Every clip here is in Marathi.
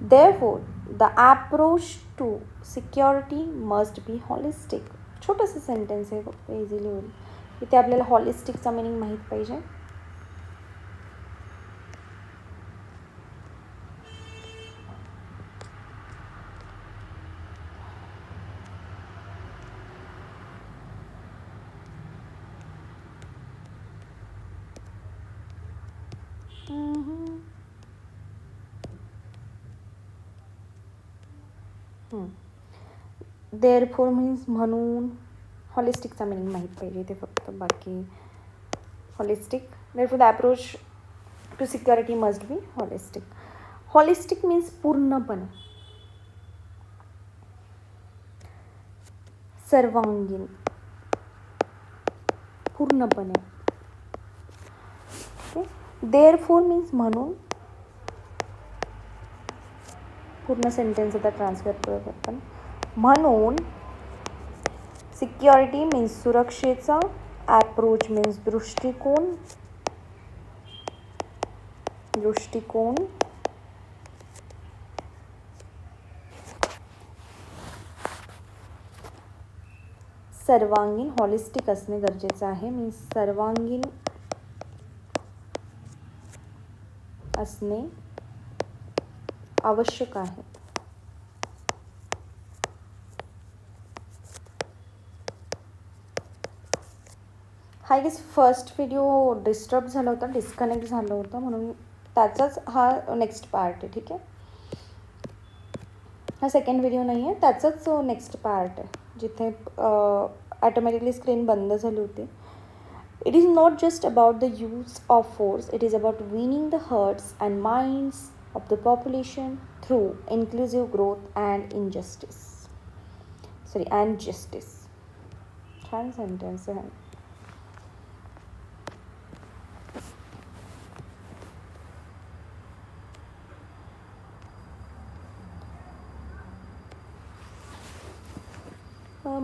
Therefore, the approach to security must be holistic. छोटंसं सेंटेन्स आहे, फक्त इझिली होईल. इथे आपल्याला हॉलिस्टिकचा मिनिंग माहीत पाहिजे. देअरफोर मीन्स म्हणून. हॉलिस्टिकचा मिनिंग माहीत पाहिजे इथे फक्त, बाकी holistic. Therefore the approach to security must be holistic. Holistic means पूर्णपणे, सर्वांगीण, पूर्णपणे. ओके. देअरफोर मीन्स म्हणून. पूर्ण सेंटेन्स आता ट्रान्सलेट करूयात आपण. म्हणून सिक्युरिटी मीन्स सुरक्षेचा, अप्रोच मीन्स दृष्टिकोन, सर्वांगीण. हॉलिस्टिक असणे गरजेचं आहे, मीन्स सर्वांगीण असणे आवश्यक आहे. हा गेस फर्स्ट व्हिडिओ डिस्टर्ब झाला होता, डिस्कनेक्ट झालं होतं, म्हणून त्याचाच हा नेक्स्ट पार्ट आहे. ठीक आहे, हा सेकंड व्हिडिओ नाही आहे, त्याचाच नेक्स्ट पार्ट आहे, जिथे ॲटोमॅटिकली स्क्रीन बंद झाली होती. It is not just about the use of force, it is about winning the hearts and minds of the population through inclusive growth and justice. छान सेंटेन्स आहे.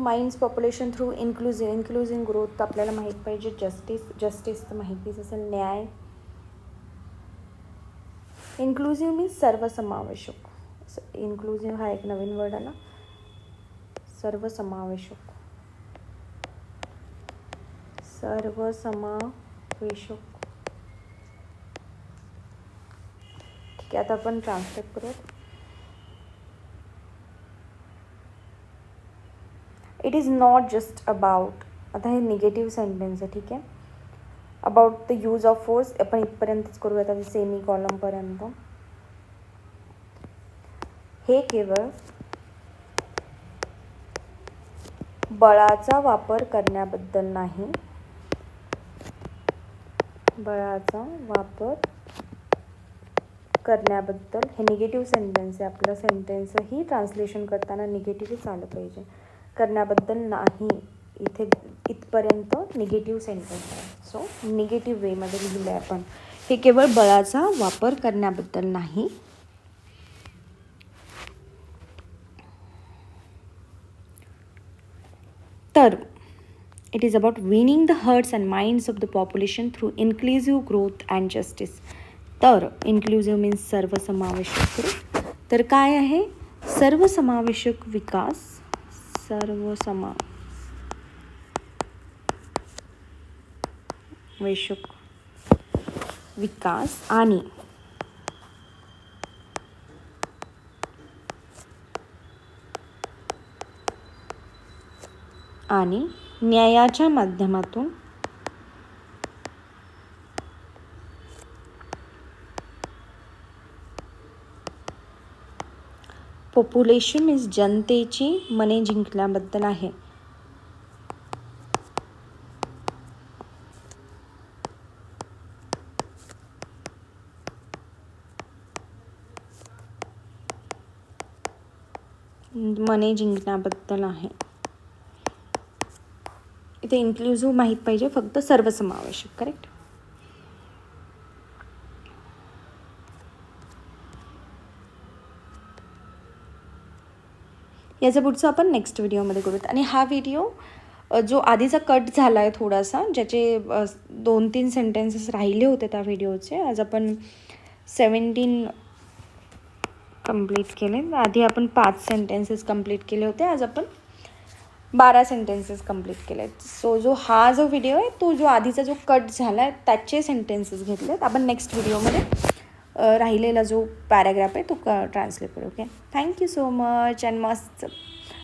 Minds population through inclusive growth आपल्याला माहीत पाहिजे. जस्टिस तर माहितीच असेल, न्याय. इन्क्लुझिव्ह मीन्स सर्वसमावेशक. इन्क्लुझिव्ह हा एक नवीन वर्ड आला, सर्वसमावेशक. ठीक आहे, आता आपण ट्रान्सलेट करूयात. It is not just about, आता हे निगेटिव्ह सेंटेन्स आहे. ठीक आहे, about the use of force आपण इथपर्यंतच करूयात, आता सेमी कॉलमपर्यंत. हे केवळ बळाचा वापर करण्याबद्दल नाही, हे निगेटिव्ह सेंटेन्स आहे. आपलं सेंटेन्सही ट्रान्सलेशन करताना निगेटिव्हच आलं पाहिजे. करण्याबद्दल नाही, इथे इथपर्यंत निगेटिव्ह सेंटेन्स आहे. सो निगेटिव्ह वेमध्ये लिहिलं आहे आपण. हे केवळ बळाचा वापर करण्याबद्दल नाही, तर it is about winning the hearts and minds of the population through inclusive growth and justice. तर इन्क्लुझिव्ह मीन्स सर्वसमावेशक. तर काय आहे? सर्वसमावेशक विकास, आणि न्यायाच्या माध्यमातून पॉप्युलेशन मीन्स जनतेची मने जिंकल्याबद्दल आहे. इथे इन्क्लुझिव्ह माहीत पाहिजे, फक्त सर्वसमावेशक. करेक्ट. याचं पुढचं आपण नेक्स्ट व्हिडिओमध्ये करूयात. आणि हा व्हिडिओ जो आधीचा कट झाला आहे थोडासा, ज्याचे 2-3 सेंटेन्सेस राहिले होते त्या व्हिडिओचे, आज आपण 17 कंप्लीट केले. आधी आपण 5 सेंटेन्सेस कंप्लीट केले होते, आज आपण 12 सेंटेन्सेस कंप्लीट केले आहेत. सो हा जो व्हिडिओ आहे तो जो आधीचा जो कट झाला आहे त्याचे सेंटेन्सेस घेतले आहेत. आपण नेक्स्ट व्हिडिओमध्ये राहिलेला जो पॅराग्राफ आहे तो ट्रान्सलेट करू. Okay, thank you so much and मस्त